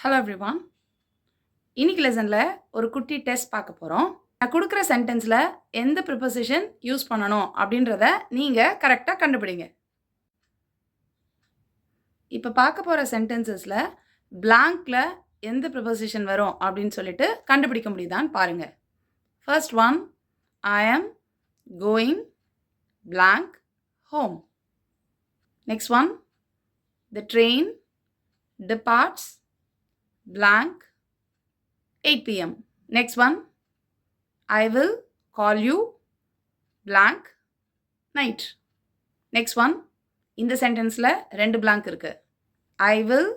Hello everyone. இன்னைக்கு லெசனில் ஒரு குட்டி டெஸ்ட் பார்க்க போகிறோம். நான் கொடுக்குற சென்டென்ஸில் எந்த ப்ரிப்போசிஷன் யூஸ் பண்ணணும் அப்படின்றத நீங்கள் கரெக்டாக கண்டுபிடிங்க. இப்போ பார்க்க போகிற சென்டென்சஸில் பிளாங்க்ல எந்த ப்ரிப்போசிஷன் வரும் அப்படின்னு சொல்லிட்டு கண்டுபிடிக்க முடியுதான்னு பாருங்கள். First one, I am going blank home. Next one, the train departs blank 8 p.m. Next one, I will call you blank night. Next one, இந்த சென்டென்ஸில் ரெண்டு blank இருக்கு. I will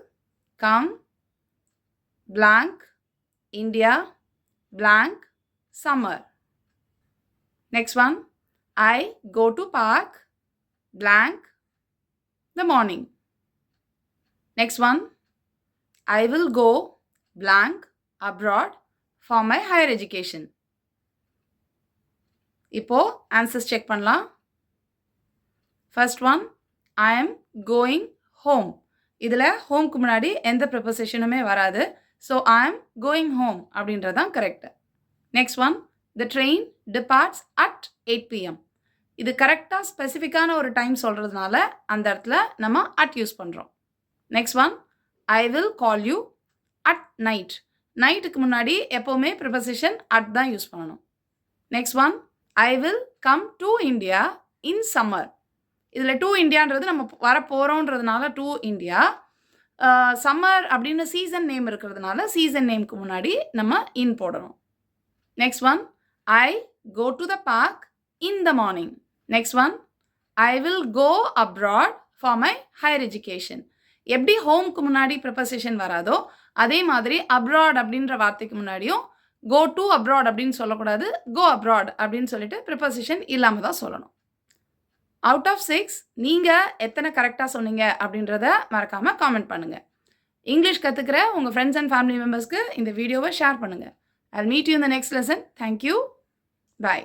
come blank India blank summer. Next one, I go to park blank the morning. Next one, I will go blank abroad for my higher education. இப்போ answers check பண்ணலாம். First one, I am going home. இதில் ஹோம்க்கு முன்னாடி எந்த ப்ரிப்போசிஷனுமே வராது. So I am going home அப்படின்றது தான் correct. Next one, the train departs at 8 p.m. இது கரெக்டாக ஸ்பெசிஃபிக்கான ஒரு டைம் சொல்கிறதுனால அந்த இடத்துல நம்ம அட் யூஸ் பண்ணுறோம். Next one, I will call you at night. நைட்டுக்கு முன்னாடி எப்போவுமே ப்ரிப்போசிஷன் அட் தான் யூஸ் பண்ணணும். Next one, I will come to India in summer. இதில் டு இந்தியான்றது நம்ம வரப்போகிறோன்றதுனால டு இந்தியா. சம்மர் அப்படின்னு சீசன் நேம் இருக்கிறதுனால சீசன் நேம்க்கு முன்னாடி நம்ம இன் போடணும். Next one, I go to the park in the morning. Next one, I will go abroad for my higher education. எப்படி ஹோம்க்கு முன்னாடி ப்ரிப்போசிஷன் வராதோ அதே மாதிரி அப்ராட் அப்படின்ற வார்த்தைக்கு முன்னாடியும் கோ டு அப்ராட் அப்படின்னு சொல்லக்கூடாது, கோ அப்ராட் அப்படின்னு சொல்லிட்டு ப்ரிப்போசிஷன் இல்லாமல் தான் சொல்லணும். அவுட் ஆஃப் 6 நீங்கள் எத்தனை கரெக்டாக சொன்னீங்க அப்படின்றத மறக்காமல் காமெண்ட் பண்ணுங்கள். இங்கிலீஷ் கற்றுக்கிற உங்கள் ஃப்ரெண்ட்ஸ் அண்ட் ஃபேமிலி மெம்பர்ஸ்க்கு இந்த வீடியோவை ஷேர் பண்ணுங்கள். I'll meet you in the next lesson. Thank you. Bye.